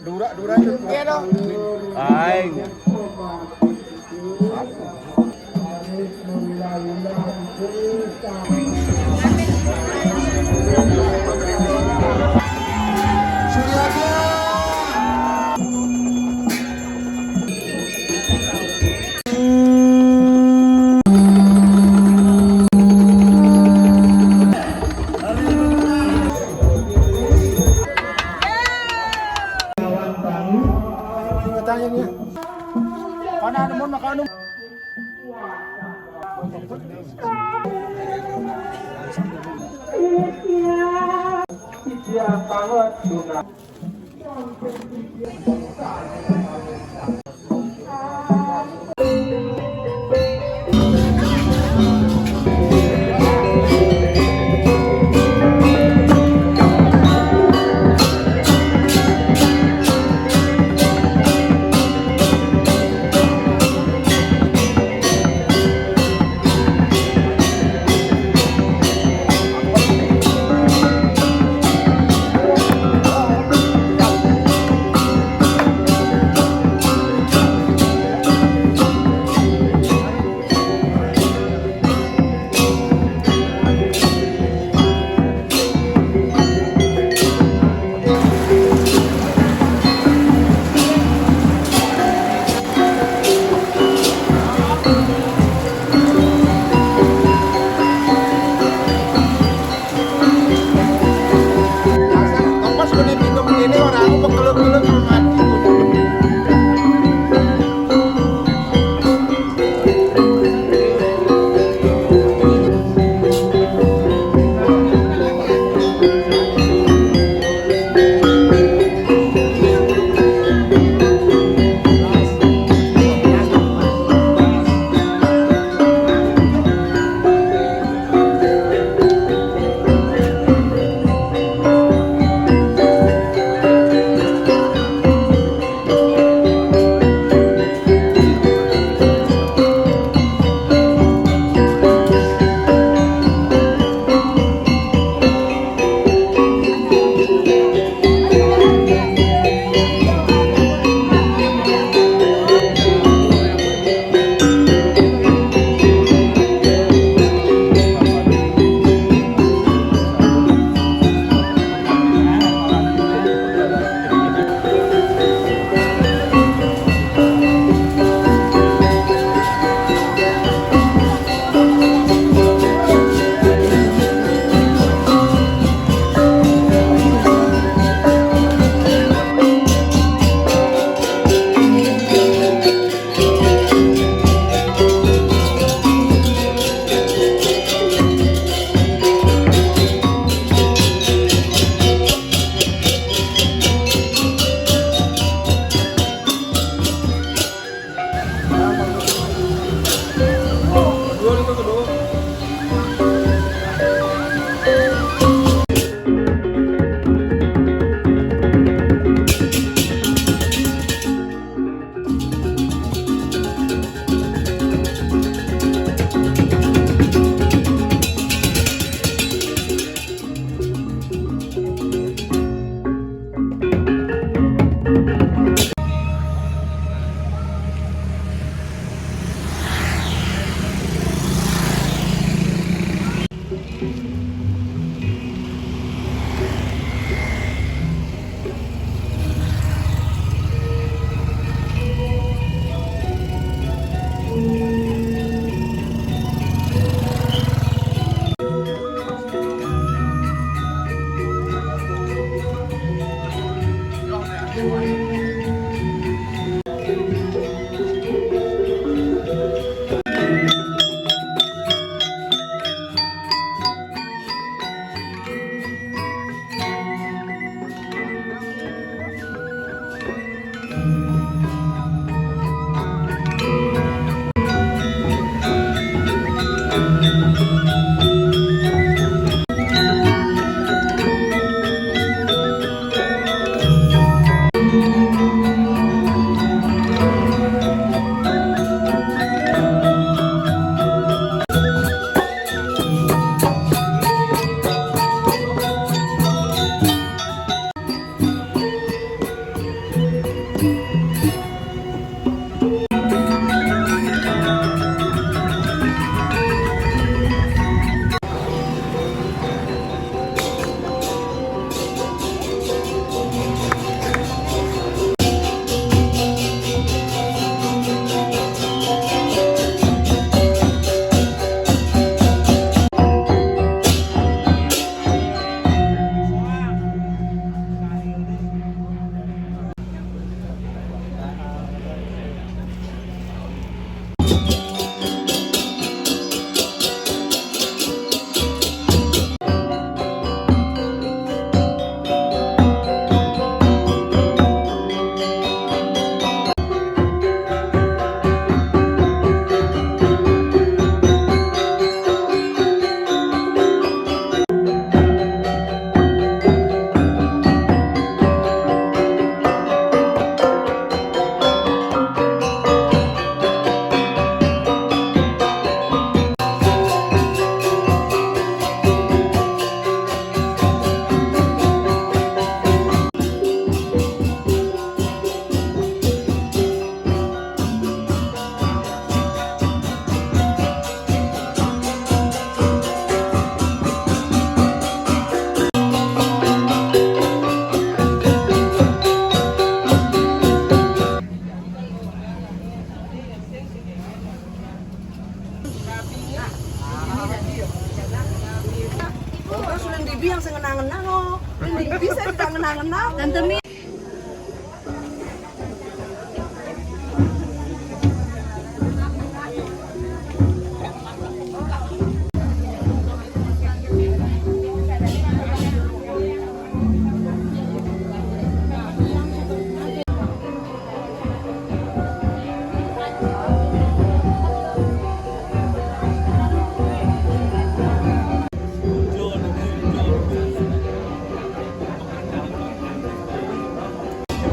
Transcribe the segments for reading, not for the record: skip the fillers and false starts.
Dura itu dia dong. Aing. Tanya mana ada mau makan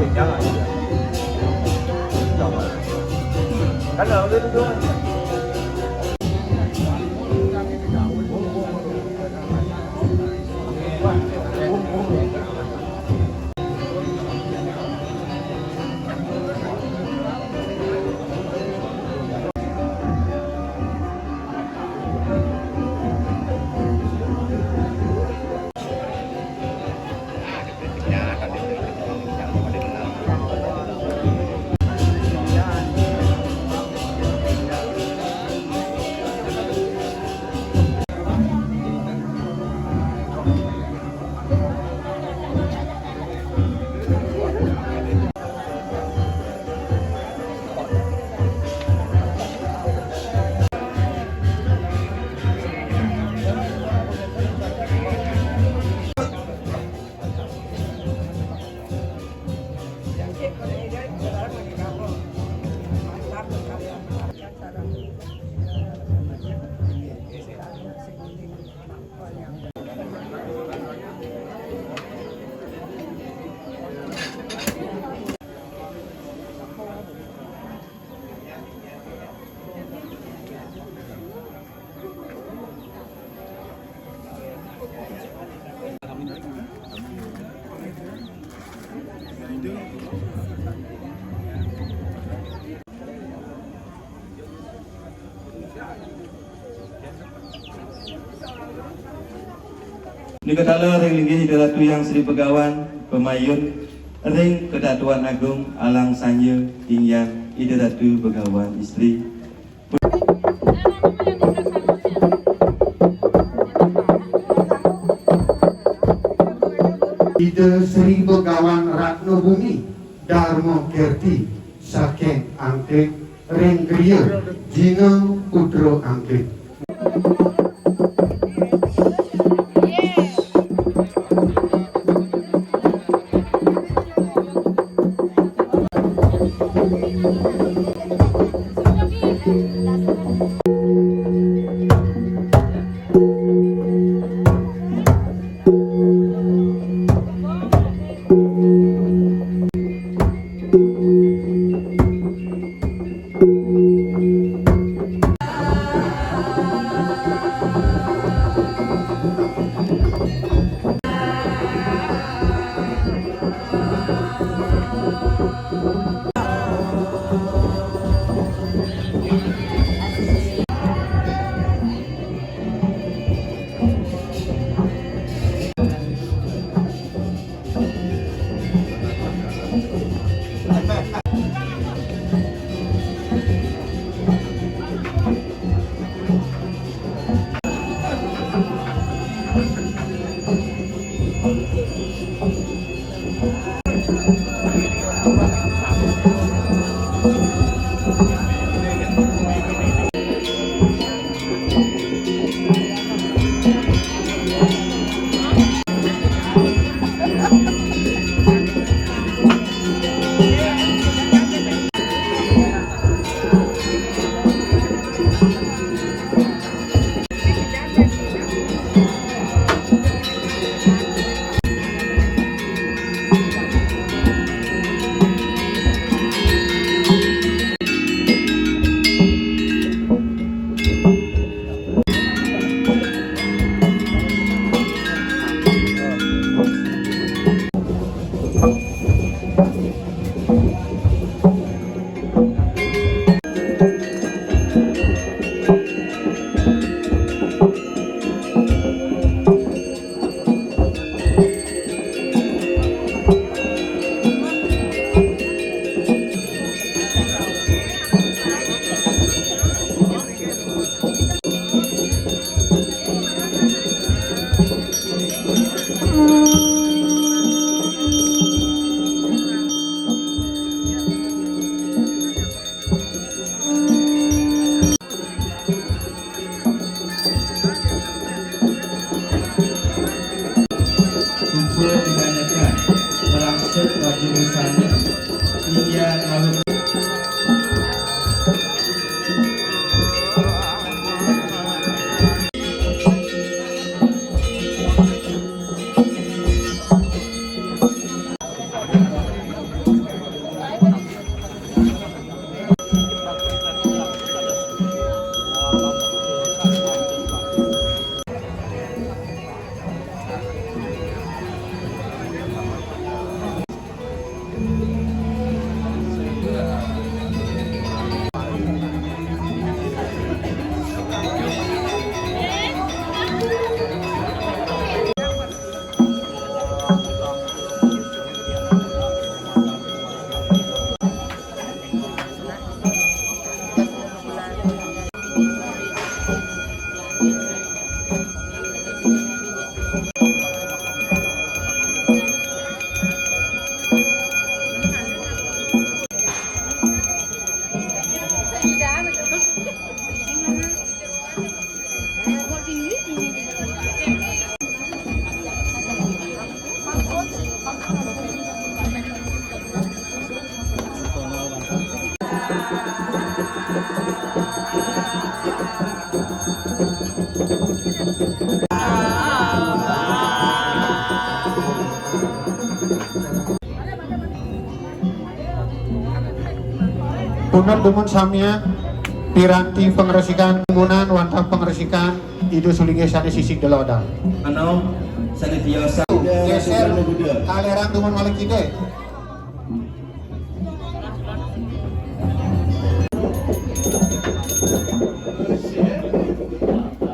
Jangan. Jangan. Kalau udah itu Nikatala ring linggih Hidalatu yang Sri Pegawan Pemayun ring Kedatuan Agung Alang Sanya Tingyan Hidalatu Pegawan Istri Ida Sri Pegawan Ratno Bumi Darmo Kerti Saking Angklik Ring Kriya Jina Putra Angklik. Punten dumun samia piranti pengresikan munan wantah pengresikan idu sulinge sane sisik delodang. Ano sanitiosa Geser kalerang dumun malik ide.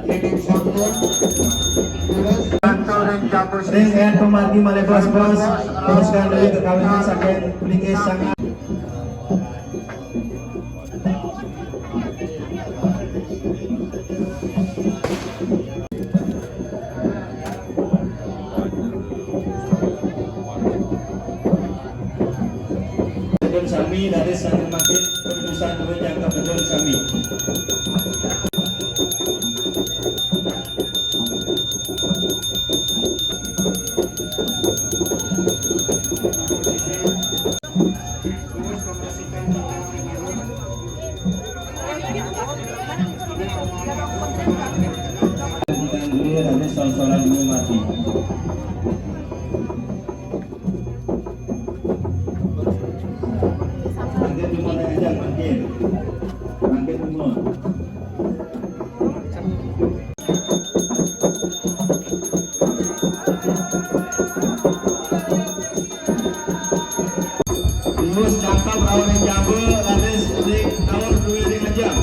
Ini sampun terus kantoran campur dengan pemargi male bos-bos teruskan dulu ke kawinan sampai kulinge sangat bedon sami dari sang makin perusahaan dulu jangka bedon sami. Ada sol-solan dulu mati. Angkat cuma aja panggil. Angkat semua. Terus cakap awal yang jambu, habis di awal dua dengan jam.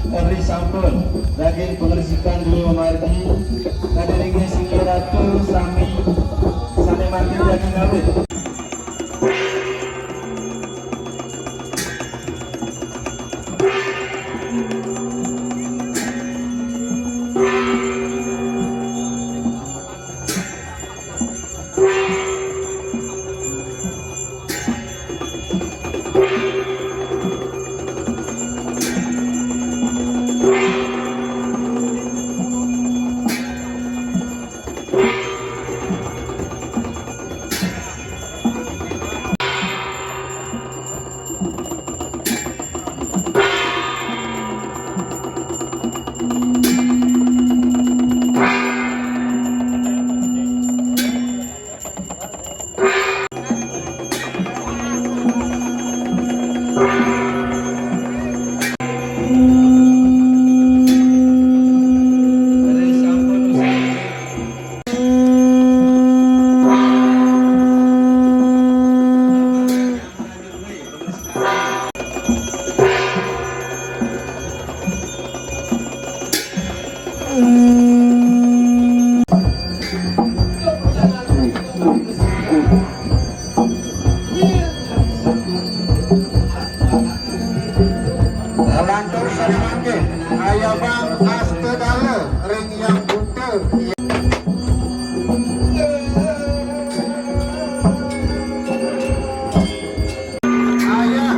Polri sampun daging pengersikan dulu memargi kadiringi singi ratu sami sami makin daging awet. Oke, ayah bang Astedale ring yang buta. Ayah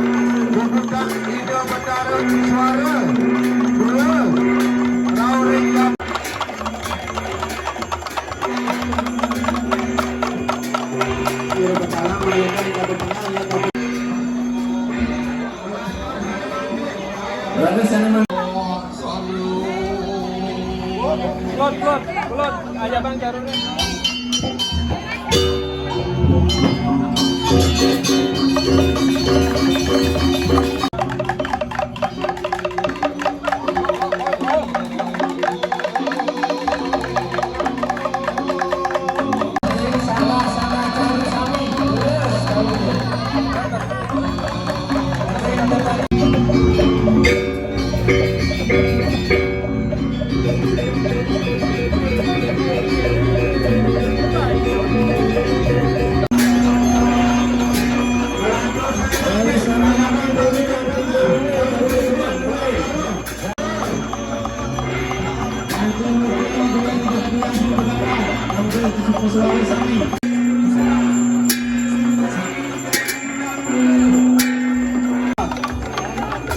bukan ide betara suara. Dua, rau ring yang Lalu sana Kulot, aja bang jarumnya.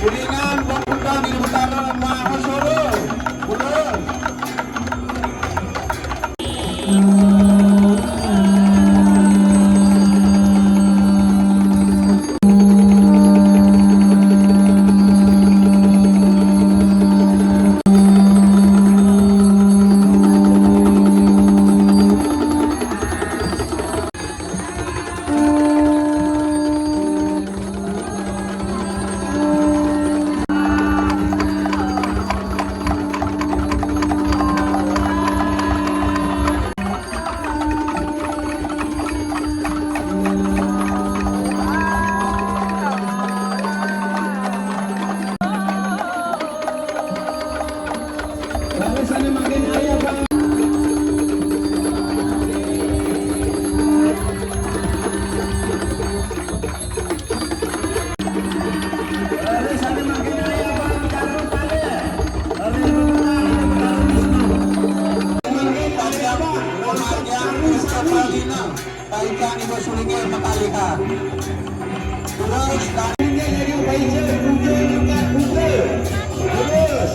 Kuningan pemuda di utara Mahasoro. Betul. Baikkan ibu sulingnya makalihan. Terus tangannya jadi baiknya buka juga buka. Terus.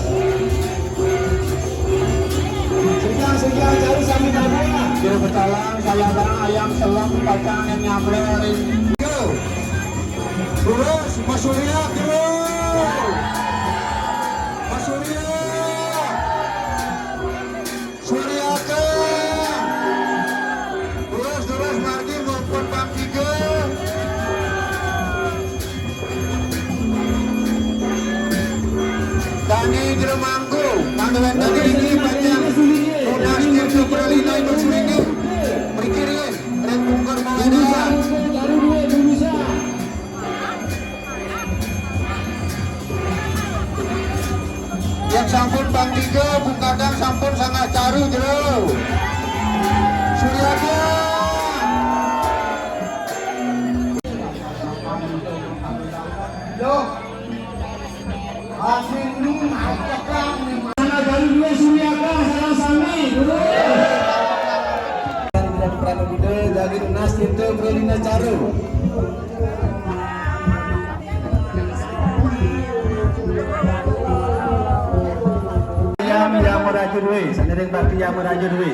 Sekian jauh sampai mana? Kira betalang, saya barang ayam selam kacang yang nyamlerin. Terus Mas Surya terus. Mas Surya. Surya ke. Terus lagi maupun Bang Tiga. Dani Jeremangku, panggilan tadi ini panjang. Tunas Tirta Pralina itu sulingi. Berkirin, Ren Bungkar Maulana. Yang sampun Bang Tiga, Bung Kadang sampun sangat caru jero. Suryatya. Yo. Asin ni macam ni. Sana dari dua Suryaka salam sami. Tidak pernah bude jadi Tunas Tirta Pralina caru. yang merajut we, sanadeng bakti yang merajut we.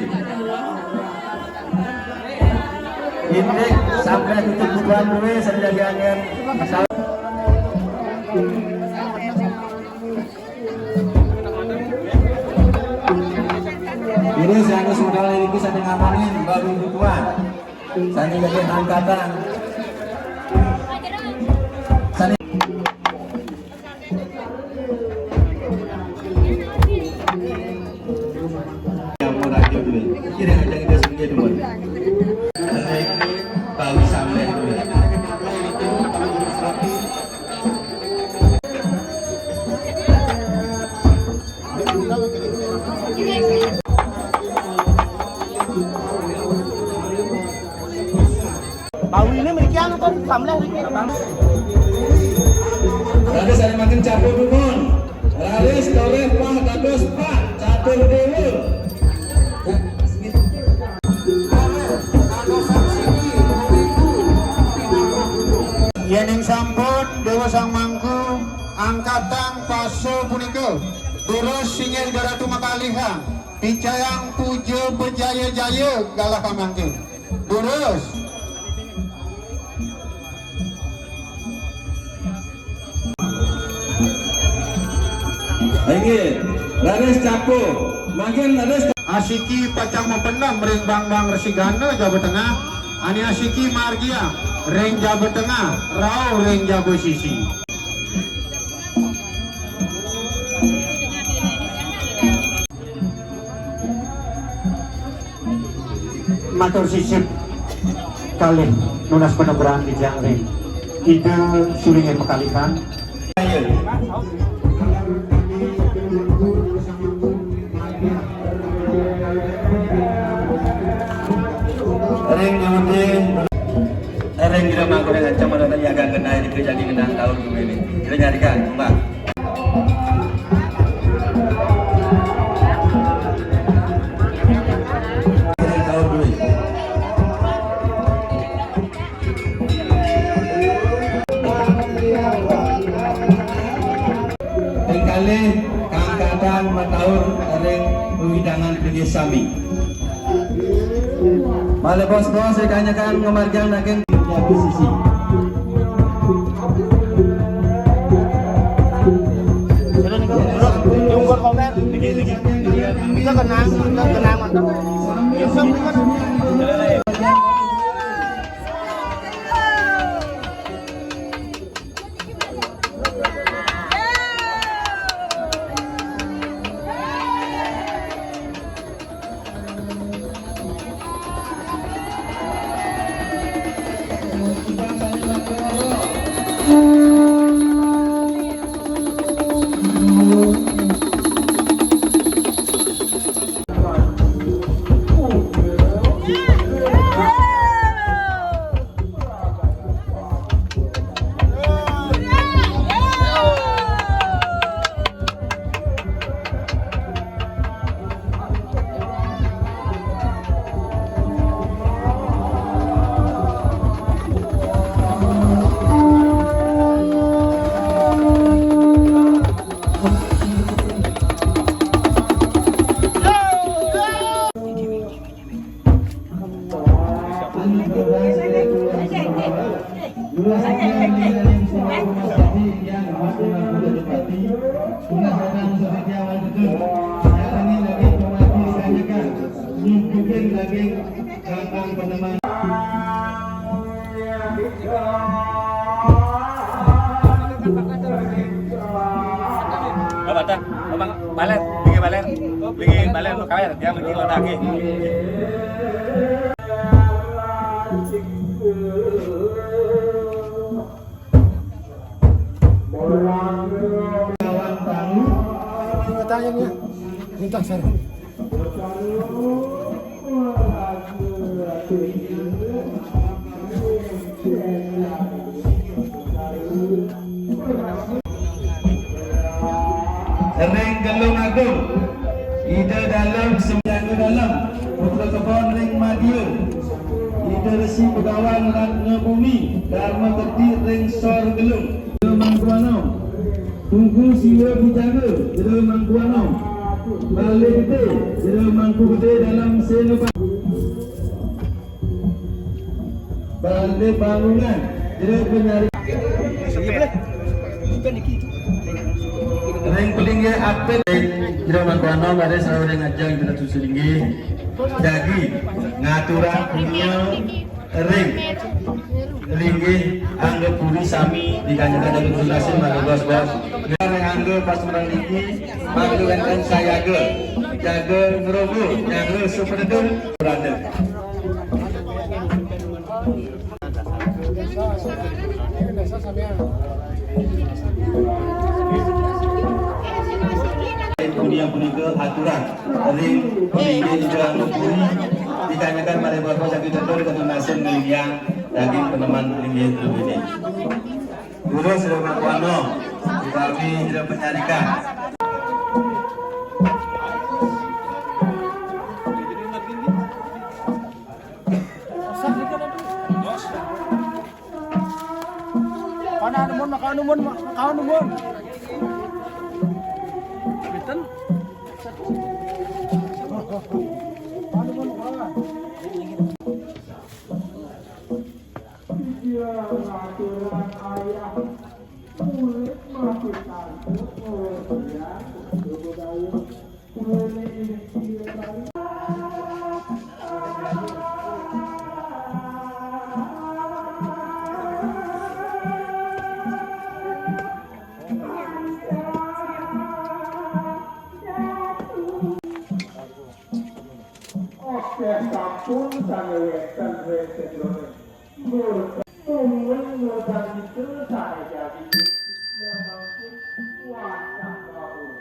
Ini sampai tutup bukan we, sanadeng jangan masalah. Ini saya sudah lagi sanadeng ngamanin baru tuan. Sanadeng jadi angkatan. Kira ada kita sebagai dua. Tahu sampai dua. Bau ini mereka apa? Samlah mereka. Lalu saya makin capek dulu. Lalu Terus Pak Catur Dewa. Yening sampun Dewa Sang Mangku angkatan paso punika terus singgih daratu makalihan picayang puja berjaya jaya galah kamangke terus Lagi Laris Capo makin Laris asiki pacang mempendam ring bang resigana Jawa Tengah ani asiki margia ring Jawa Tengah rau ring Jawa Sisi matur sisip kali nunas penebraan di jangring ide sulingan mekalikan Ring Ring kita mangkuk dengan ancaman dan agak kena ini jadi kena tahun ini. Kita nyarikan, Mbak. Tahun dulu. Kali angkatan tahun ring pewidangan kerjasami. Malah bos-bos saya kanyakan ngemarjang daging di sisi. Tunggu komen. Kita kenang mantap. Besok kan. Balen lo kaya dia menggila lagi. Katanya minta saya. Ring Gelung Agung Ida dalam sembilan dalam Putra Kebon Ring Madiun Ida Resi Pegawan Ratna Bumi Dharma Kerti Ring Sor Gelung Mangkuano Tunggu Siwa Bijaga Jera Mangkuano Balik Gede Jera Mangku Gede dalam Senopati Balik Bangunan Jera Penyari Ring pelinggi apel Jera Mangkuano Ada selalu ring ajang Jera Susulinggi Jadi Ngaturan punya Ring Linggi Angga Puri Sami Dikanyakan dari Kulasin Maka bos-bos Ring Angga pas menang linggi Maka enten saya jaga ngerogo Jaga superdul Berada Kemudian punika aturan ring pelinggi di jalan Puri ditanyakan pada bapak sakit tentu dengan nasen ngeliang daging peneman linggi itu ini. Guru sudah Mangkuano kami sudah menyarikan. kawan numun. Pinten? Sampun sangewetan sedulur. Mudah itu saya jadi yang mampu kuasa bahwa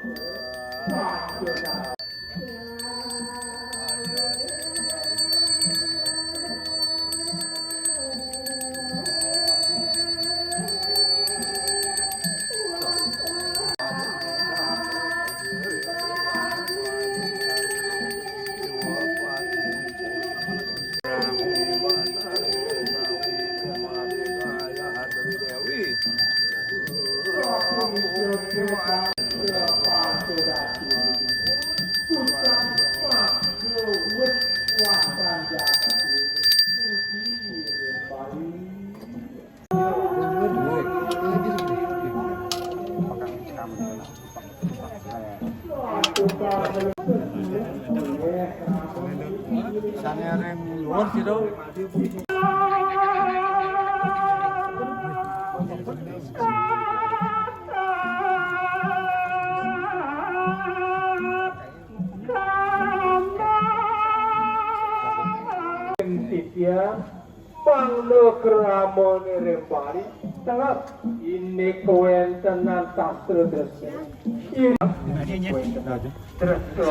Sana rem luar sih dong. Titya Panglo Kramon Rembari Tengah ini kewentenan tasra dresa ini kewentenan dresa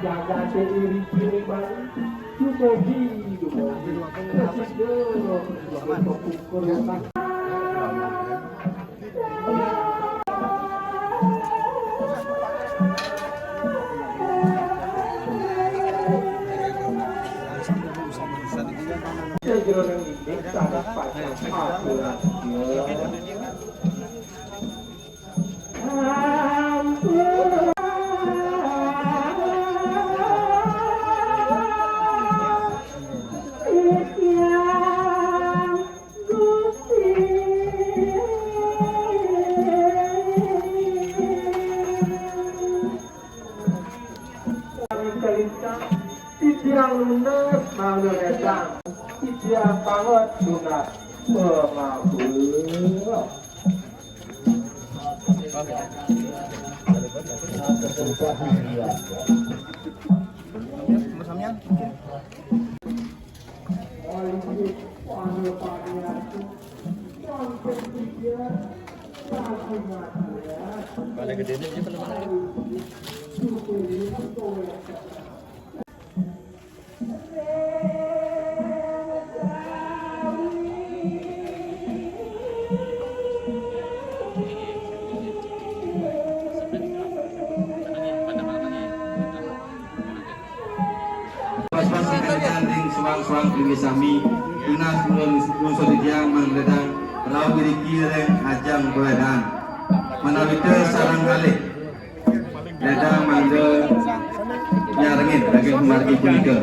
jaga diri kiri bari dumogi Titiang lunas mau datang, titiang banget lunas pengabul. Balik gede aja teman-teman. Suang Bumi Sami, Tunas Unsur Diang Mangredang, Rau Biriki Reng Ajang Beladang, Manawita Sarang Balik, Redang Mangga Nyarengin bagi Margi Punika.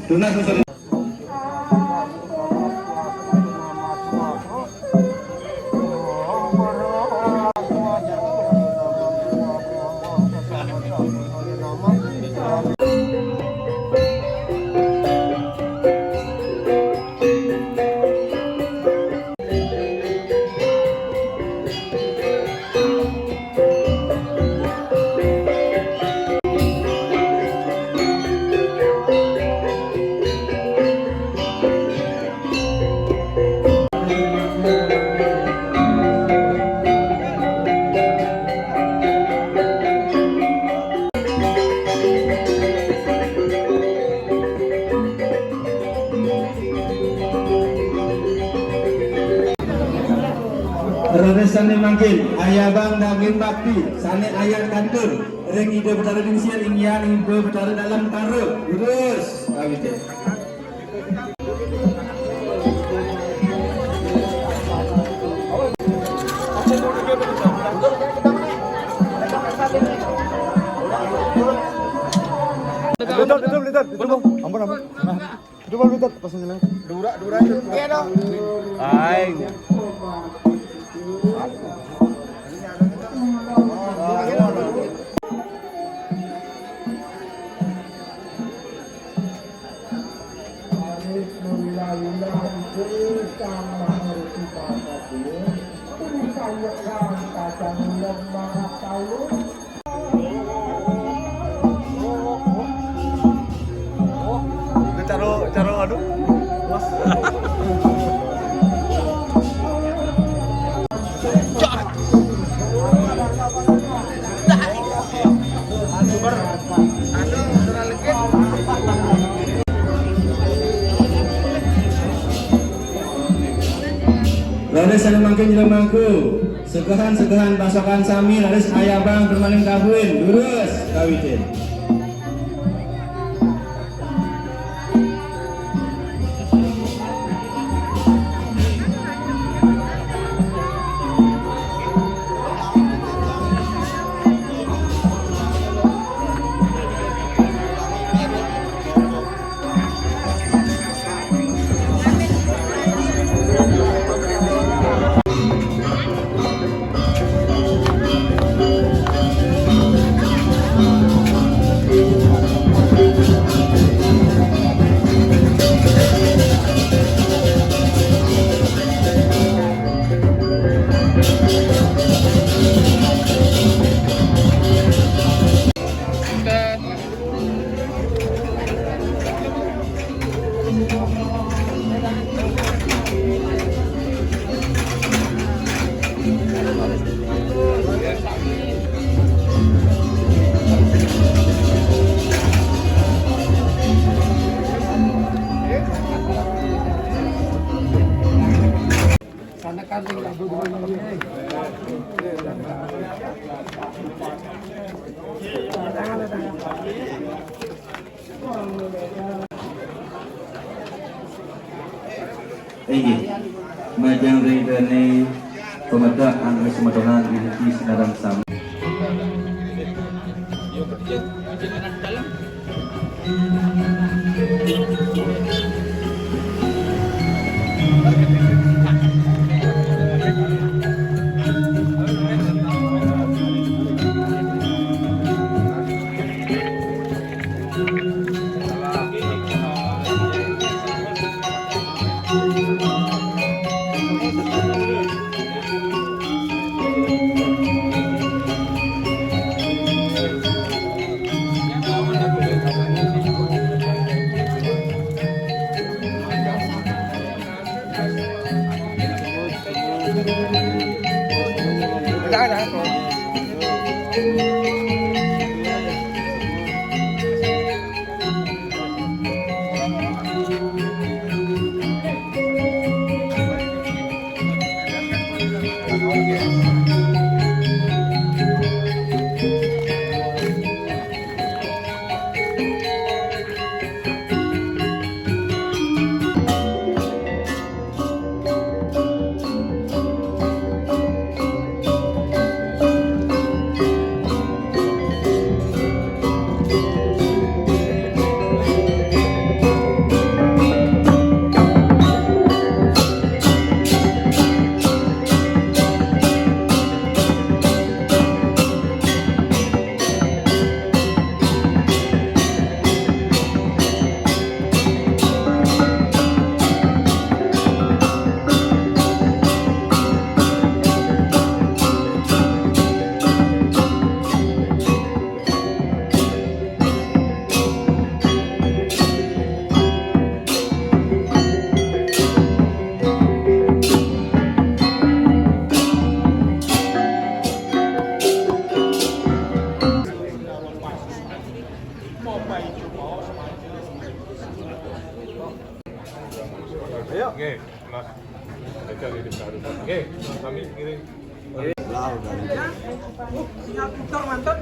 Tunas Unsur sane mangkin ayah bang daging bakti sane ayah kantor ring ide betara di sini ingyan ide betara dalam taruh lurus kawite. Caro aduh. Laris anu mangkin jelemaku segehan pasokan sami laris ayah bang bermaling kawin lurus kawitin. Iki majang ridane pemedak angka semedonan di Sekarang Sam. Oke, Mas. Oke, kami kirim. tahu kan. Sinyal putar mantap.